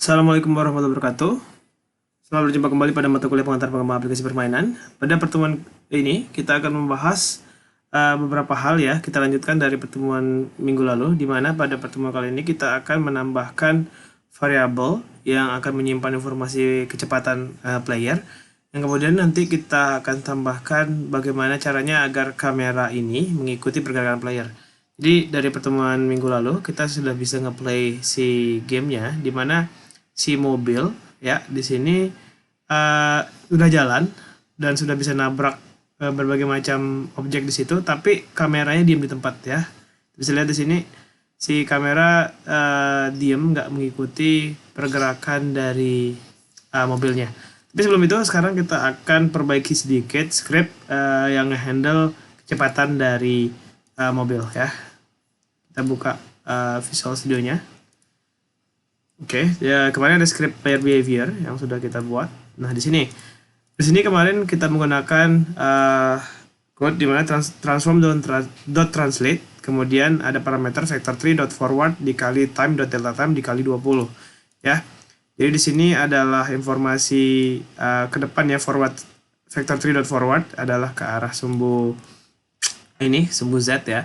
Assalamualaikum warahmatullahi wabarakatuh. Selamat berjumpa kembali pada mata kuliah pengantar pengembangan aplikasi permainan. Pada pertemuan ini kita akan membahas beberapa hal ya. Kita lanjutkan dari pertemuan minggu lalu, di mana pada pertemuan kali ini kita akan menambahkan variabel yang akan menyimpan informasi kecepatan player. Yang kemudian nanti kita akan tambahkan bagaimana caranya agar kamera ini mengikuti pergerakan player. Jadi dari pertemuan minggu lalu kita sudah bisa ngeplay si gamenya, di mana si mobil ya di sini udah jalan dan sudah bisa nabrak berbagai macam objek di situ, tapi kameranya diam di tempat ya. Bisa lihat di sini si kamera diam, nggak mengikuti pergerakan dari mobilnya. Tapi sebelum itu sekarang kita akan perbaiki sedikit script yang handle kecepatan dari mobil ya. Kita buka Visual Studio-nya. Oke, ya kemarin ada script player behavior yang sudah kita buat. Nah, di sini kemarin kita menggunakan code di mana transform.translate, kemudian ada parameter vector3.forward dikali time.delta time dikali 20 ya. Jadi di sini adalah informasi ke depan ya, forward vector3.forward adalah ke arah sumbu Z ya.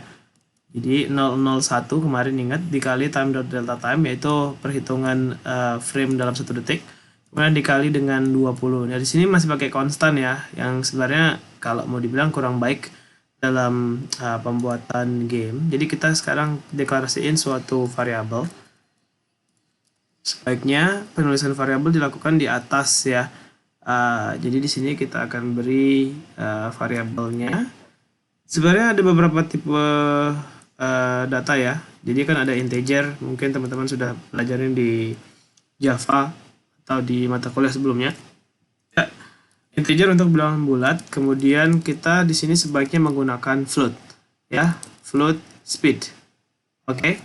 Jadi 001 kemarin ingat dikali time.delta time, yaitu perhitungan frame dalam 1 detik. Kemudian dikali dengan 20. Nah, di sini masih pakai konstan ya, yang sebenarnya kalau mau dibilang kurang baik dalam pembuatan game. Jadi kita sekarang deklarasiin suatu variabel. Sebaiknya penulisan variabel dilakukan di atas ya. Jadi di sini kita akan beri variabelnya. Sebenarnya ada beberapa tipe data ya. Jadi kan ada integer, mungkin teman-teman sudah pelajarin di Java atau di mata kuliah sebelumnya. Ya, integer untuk bilangan bulat. Kemudian kita di sini sebaiknya menggunakan float ya, float speed. Oke.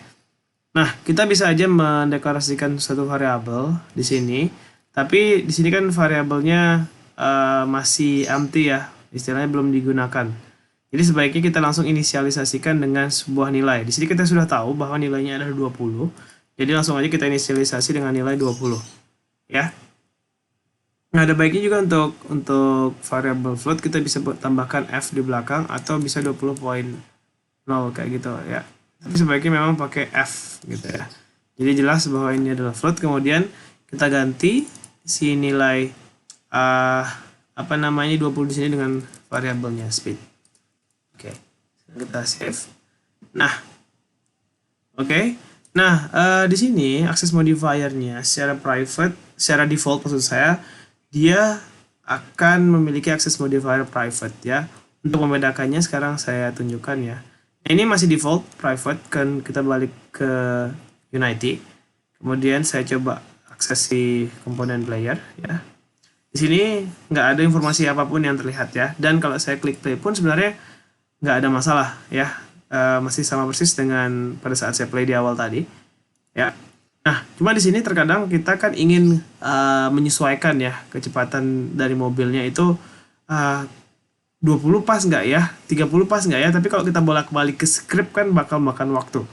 Nah, kita bisa aja mendeklarasikan satu variabel di sini, tapi di sini kan variabelnya masih empty ya, istilahnya belum digunakan. Jadi sebaiknya kita langsung inisialisasikan dengan sebuah nilai. Di sini kita sudah tahu bahwa nilainya adalah 20. Jadi langsung aja kita inisialisasi dengan nilai 20. Ya. Nah, ada baiknya juga untuk variabel float kita bisa tambahkan f di belakang atau bisa 20.0 kayak gitu ya. Tapi sebaiknya memang pakai f gitu ya. Jadi jelas bahwa ini adalah float, kemudian kita ganti si nilai 20 di sini dengan variabelnya speed. Oke, kita save. Nah, oke. Nah, di sini akses modifiernya secara default maksud saya, dia akan memiliki akses modifier private ya. Untuk membedakannya sekarang saya tunjukkan ya. Nah, ini masih default private, kan kita balik ke Unity. Kemudian saya coba akses si komponen player ya. Di sini nggak ada informasi apapun yang terlihat ya. Dan kalau saya klik play pun sebenarnya nggak ada masalah ya, masih sama persis dengan pada saat saya play di awal tadi ya. Nah, cuma di sini terkadang kita kan ingin menyesuaikan ya kecepatan dari mobilnya itu 20 pas nggak ya, 30 pas nggak ya, tapi kalau kita bolak-balik ke script kan bakal makan waktu.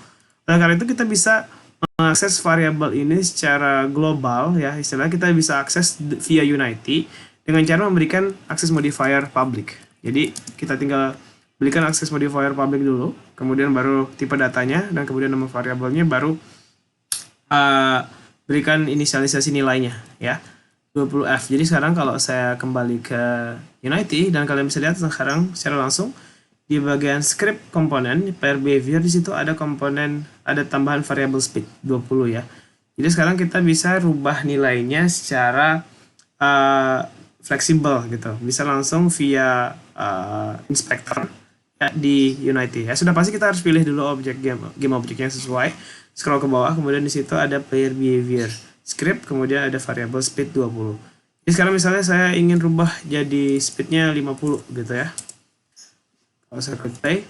Oleh karena itu kita bisa mengakses variabel ini secara global ya, istilahnya kita bisa akses via Unity dengan cara memberikan akses modifier public. Jadi kita tinggal berikan akses modifier public dulu, kemudian baru tipe datanya, dan kemudian nama variabelnya, baru berikan inisialisasi nilainya ya, 20f. Jadi sekarang kalau saya kembali ke Unity dan kalian bisa lihat sekarang secara langsung di bagian script komponen player behavior, di situ ada komponen, ada tambahan variabel speed 20 ya. Jadi sekarang kita bisa rubah nilainya secara fleksibel gitu, bisa langsung via inspector di Unity ya. Sudah pasti kita harus pilih dulu objek game objek yang sesuai. Scroll ke bawah, kemudian di situ ada player behavior script, kemudian ada variable speed 20. Jadi sekarang misalnya saya ingin rubah jadi speednya 50 gitu ya. Kalau saya klik play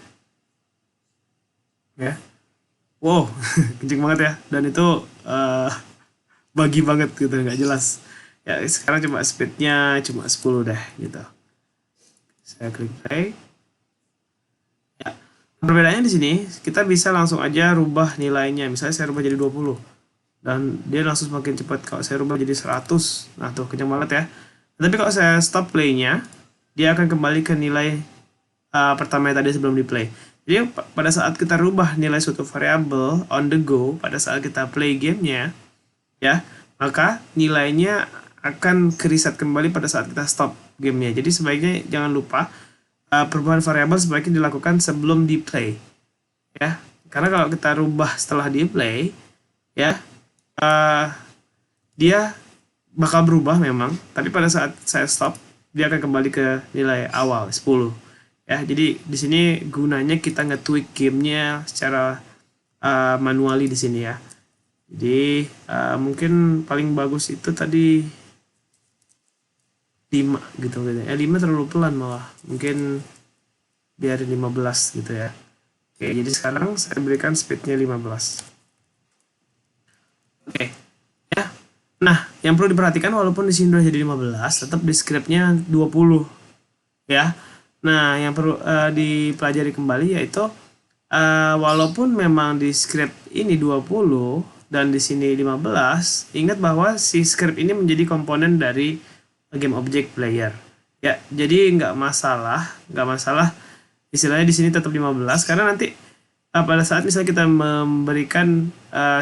ya, wow, kenceng banget ya, dan itu buggy banget gitu, nggak jelas ya. Sekarang cuma speednya cuma 10 deh gitu. Saya klik play. Perbedaannya di sini, kita bisa langsung aja rubah nilainya. Misalnya saya rubah jadi 20. dan dia langsung semakin cepat. Kalau saya rubah jadi 100, nah tuh kencang banget ya. Tapi kalau saya stop playnya, dia akan kembali ke nilai pertama yang tadi sebelum di play. Jadi pada saat kita rubah nilai suatu variabel on the go, pada saat kita play gamenya, ya, maka nilainya akan ke-reset kembali pada saat kita stop gamenya. Jadi sebaiknya jangan lupa perubahan variabel sebaiknya dilakukan sebelum di play, ya. Karena kalau kita rubah setelah di play, ya, dia bakal berubah memang, tapi pada saat saya stop, dia akan kembali ke nilai awal 10. Ya, jadi di sini gunanya kita nge-tweak gamenya secara manually di sini ya. Jadi mungkin paling bagus itu tadi 5 gitu. 5 terlalu pelan malah. Mungkin biarin 15 gitu ya. Oke, jadi sekarang saya berikan speednya 15. Oke. Ya. Nah, yang perlu diperhatikan walaupun di sini udah jadi 15, tetap di scriptnya 20. Ya. Nah, yang perlu dipelajari kembali yaitu walaupun memang di script ini 20 dan di sini 15, ingat bahwa si script ini menjadi komponen dari game object player. Ya, jadi nggak masalah istilahnya di sini tetap 15 karena nanti pada saat misalnya kita memberikan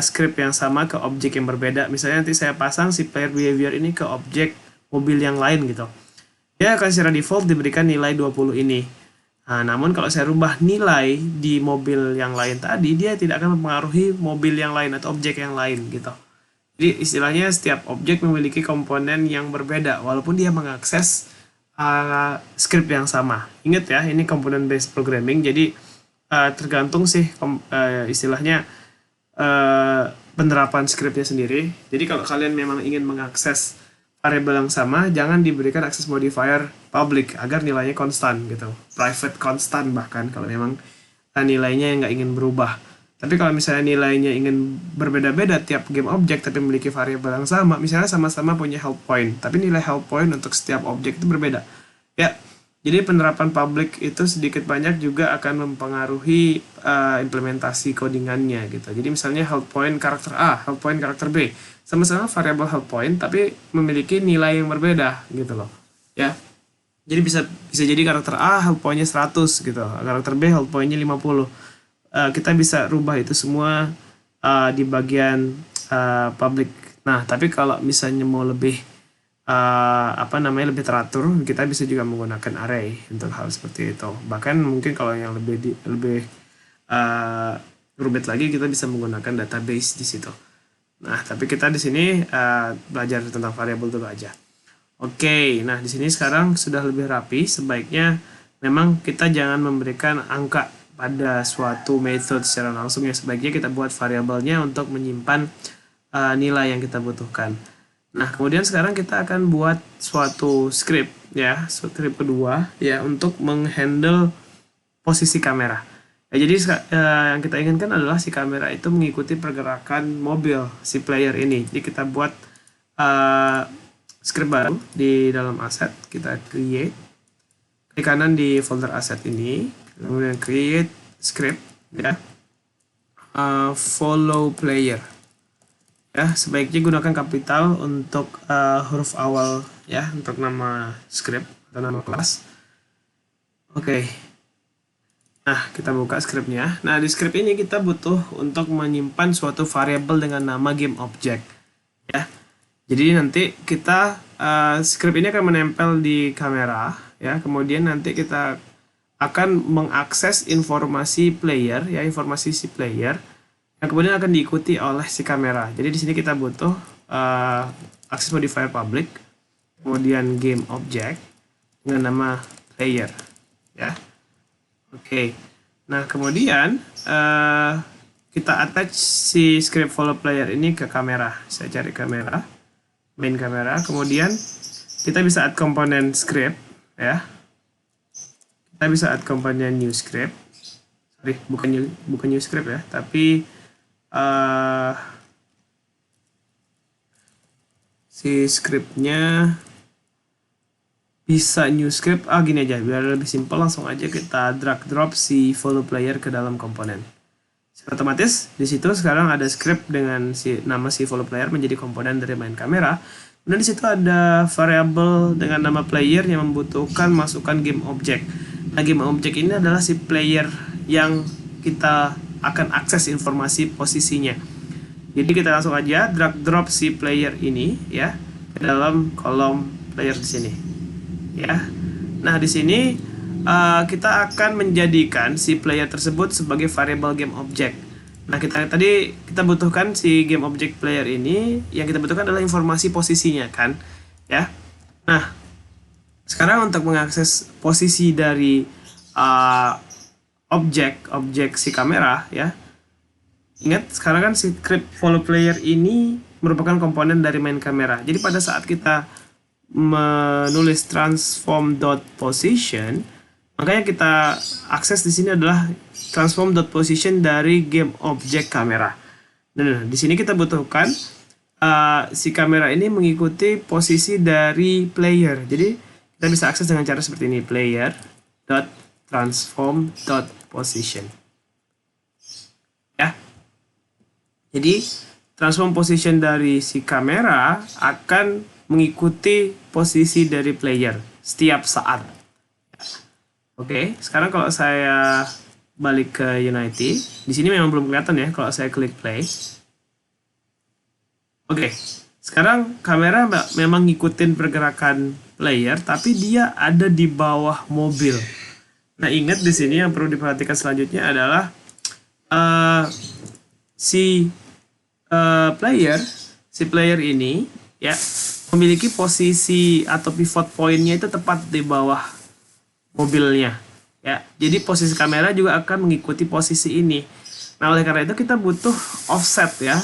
script yang sama ke objek yang berbeda, misalnya nanti saya pasang si player behavior ini ke objek mobil yang lain gitu, dia akan secara default diberikan nilai 20 ini. Nah, namun kalau saya rubah nilai di mobil yang lain tadi, dia tidak akan mempengaruhi mobil yang lain atau objek yang lain gitu. Jadi istilahnya setiap objek memiliki komponen yang berbeda walaupun dia mengakses script yang sama. Ingat ya, ini komponen based programming, jadi tergantung sih istilahnya penerapan scriptnya sendiri. Jadi kalau kalian memang ingin mengakses variabel yang sama, jangan diberikan akses modifier public agar nilainya konstan gitu. Private konstan bahkan kalau memang nilainya nggak ingin berubah. Tapi kalau misalnya nilainya ingin berbeda-beda tiap game object tapi memiliki variabel yang sama, misalnya sama-sama punya help point, tapi nilai help point untuk setiap objek itu berbeda. Ya, jadi penerapan public itu sedikit banyak juga akan mempengaruhi implementasi codingannya gitu. Jadi misalnya help point karakter A, help point karakter B, sama-sama variabel help point tapi memiliki nilai yang berbeda gitu loh. Ya. Jadi bisa jadi karakter A help point-nya 100 gitu, karakter B help point-nya 50. Kita bisa rubah itu semua di bagian public. Nah, tapi kalau misalnya mau lebih lebih teratur, kita bisa juga menggunakan array untuk hal seperti itu. Bahkan mungkin kalau yang lebih rumit lagi, kita bisa menggunakan database di situ. Nah, tapi kita di sini belajar tentang variabel dulu aja. Oke, nah di sini sekarang sudah lebih rapi. Sebaiknya memang kita jangan memberikan angka pada suatu method secara langsung, ya sebaiknya kita buat variabelnya untuk menyimpan nilai yang kita butuhkan. Nah, kemudian sekarang kita akan buat suatu script ya, script kedua ya untuk menghandle posisi kamera. Ya, jadi yang kita inginkan adalah si kamera itu mengikuti pergerakan mobil si player ini. Jadi kita buat script baru di dalam aset, kita create, klik kanan di folder aset ini, kemudian create script ya, follow player ya, sebaiknya gunakan kapital untuk huruf awal ya untuk nama script atau nama kelas. Oke. Nah, kita buka scriptnya. Nah, di script ini kita butuh untuk menyimpan suatu variabel dengan nama game object ya. Jadi nanti kita script ini akan menempel di kamera ya, kemudian nanti kita akan mengakses informasi player ya, informasi si player yang kemudian akan diikuti oleh si kamera. Jadi di sini kita butuh access modifier public, kemudian game object dengan nama player ya. Oke. Nah, kemudian kita attach si script follow player ini ke kamera. Saya cari kamera, main kamera, kemudian kita bisa add komponen script ya. Kita bisa add komponen new script. Sorry, bukan new script ya, tapi si scriptnya bisa new script. Gini aja biar lebih simpel, langsung aja kita drag drop si follow player ke dalam komponen. Saya Otomatis di situ sekarang ada script dengan nama si follow player menjadi komponen dari main kamera. Kemudian di situ ada variabel dengan nama player yang membutuhkan masukan game object. Nah, game object ini adalah si player yang kita akan akses informasi posisinya. Jadi kita langsung aja drag drop si player ini ya ke dalam kolom player di sini. Ya. Nah, di sini kita akan menjadikan si player tersebut sebagai variable game object. Nah, kita butuhkan si game object player ini, yang kita butuhkan adalah informasi posisinya kan, ya. Nah, sekarang untuk mengakses posisi dari objek si kamera ya. Ingat, sekarang kan si script follow player ini merupakan komponen dari main kamera. Jadi pada saat kita menulis transform.position, makanya kita akses di sini adalah transform.position dari game object kamera. Nah, di sini kita butuhkan si kamera ini mengikuti posisi dari player. Jadi kita bisa akses dengan cara seperti ini, player.transform.position. Ya. Jadi transform position dari si kamera akan mengikuti posisi dari player setiap saat. Oke, sekarang kalau saya balik ke Unity, di sini memang belum kelihatan ya kalau saya klik play. Oke, sekarang kamera memang ngikutin pergerakan player, tapi dia ada di bawah mobil. Nah, ingat di sini yang perlu diperhatikan selanjutnya adalah si player ini ya memiliki posisi atau pivot point-nya itu tepat di bawah mobilnya ya. Jadi posisi kamera juga akan mengikuti posisi ini. Nah, oleh karena itu kita butuh offset ya.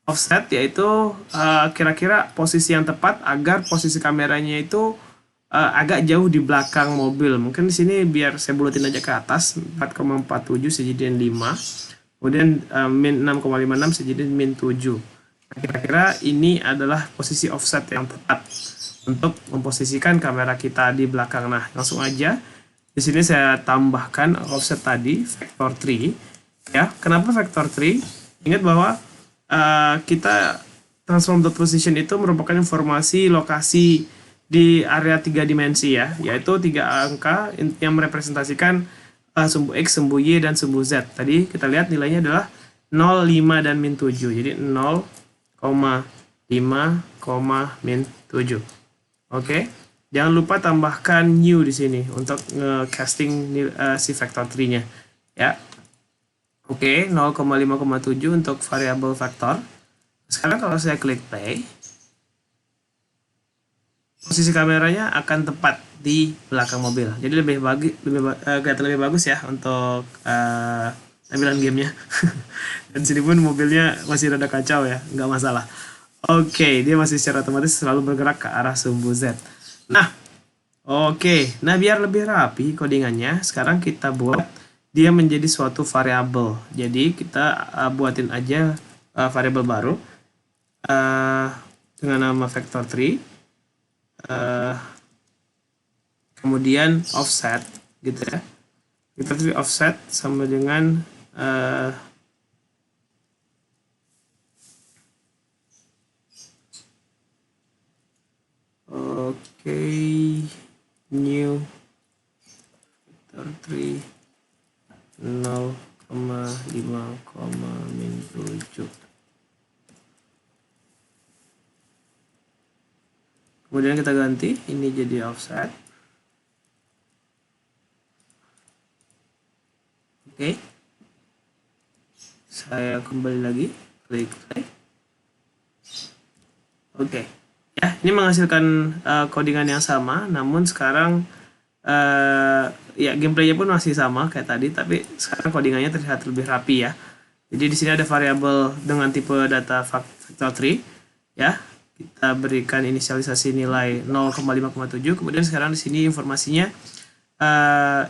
Offset yaitu kira-kira posisi yang tepat agar posisi kameranya itu agak jauh di belakang mobil. Mungkin di sini biar saya bulatin aja ke atas, 4,47 sejadian 5. Kemudian min 6,56 sejadian min 7. Nah, kira-kira ini adalah posisi offset yang tepat untuk memposisikan kamera kita di belakang. Nah, langsung aja di sini saya tambahkan offset tadi vector 3 ya. Kenapa vector 3? Ingat bahwa kita transform.position itu merupakan informasi lokasi di area 3 dimensi ya, yaitu 3 angka yang merepresentasikan sumbu X, sumbu Y, dan sumbu Z. Tadi kita lihat nilainya adalah 0, 5, dan min 7. Jadi 0, 5, min 7. Oke. Jangan lupa tambahkan new di sini untuk nge-casting si vector 3-nya. Ya. Oke, 0,5,7 untuk variabel vektor. Sekarang kalau saya klik play, posisi kameranya akan tepat di belakang mobil. Jadi kelihatan lebih bagus ya untuk tampilan gamenya. Dan sini pun mobilnya masih rada kacau ya, nggak masalah. Oke, dia masih secara otomatis selalu bergerak ke arah sumbu Z. Nah, nah biar lebih rapi codingannya, sekarang kita buat dia menjadi suatu variabel. Jadi kita buatin aja variabel baru dengan nama vector 3. Kemudian offset gitu ya. Kita tulis offset sama dengan new vector 3 0,5, min 7. Kemudian kita ganti ini jadi offset. Oke. Saya kembali lagi, klik play. Oke. Ya, ini menghasilkan codingan yang sama, namun sekarang ya gameplaynya pun masih sama kayak tadi, tapi sekarang codingannya terlihat lebih rapi ya. Jadi di sini ada variabel dengan tipe data vector 3 ya. Kita berikan inisialisasi nilai 0,5,7. Kemudian sekarang di sini informasinya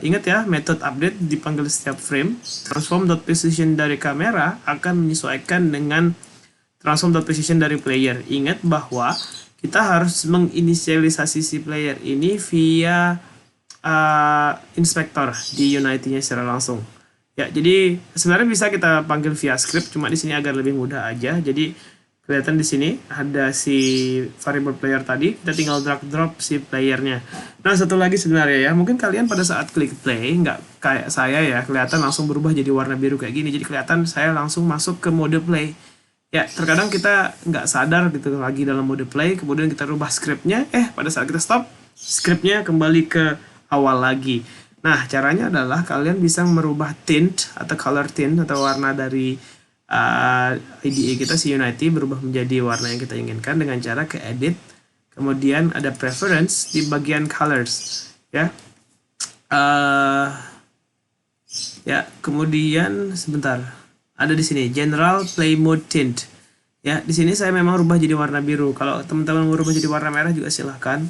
ingat ya, method update dipanggil setiap frame. Transform.position dari kamera akan menyesuaikan dengan transform.position dari player. Ingat bahwa kita harus menginisialisasi si player ini via inspektor di Unity-nya secara langsung. Ya, jadi sebenarnya bisa kita panggil via script, cuma di sini agar lebih mudah aja. Jadi kelihatan di sini ada si variable player tadi, kita tinggal drag drop si playernya. Nah, satu lagi sebenarnya ya, mungkin kalian pada saat klik play nggak kayak saya ya, kelihatan langsung berubah jadi warna biru kayak gini. Jadi kelihatan saya langsung masuk ke mode play. Ya, terkadang kita nggak sadar gitu lagi dalam mode play, kemudian kita rubah scriptnya, pada saat kita stop, scriptnya kembali ke awal lagi. Nah, caranya adalah kalian bisa merubah tint atau color tint atau warna dari IDE kita si Unity berubah menjadi warna yang kita inginkan dengan cara ke edit, kemudian ada preference di bagian colors, ya. Kemudian sebentar, ada di sini general play mode tint. Ya, di sini saya memang rubah jadi warna biru. Kalau teman-teman mau rubah jadi warna merah juga silahkan.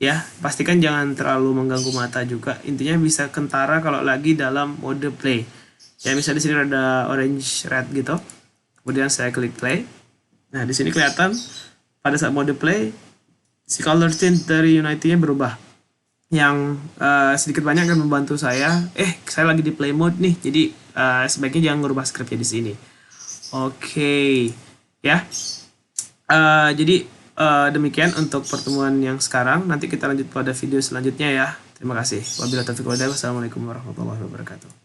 Ya, pastikan jangan terlalu mengganggu mata juga. Intinya bisa kentara kalau lagi dalam mode play. Ya, misalnya di sini ada orange red gitu. Kemudian saya klik play. Nah, di sini kelihatan pada saat mode play si color tint dari Unity-nya berubah. Yang sedikit banyak akan membantu saya. Saya lagi di play mode nih. Jadi sebaiknya jangan merubah scriptnya di sini. Oke. Ya. Jadi demikian untuk pertemuan yang sekarang. Nanti kita lanjut pada video selanjutnya ya. Terima kasih. Wabillahi taufiq wal hidayah. Wassalamualaikum warahmatullahi wabarakatuh.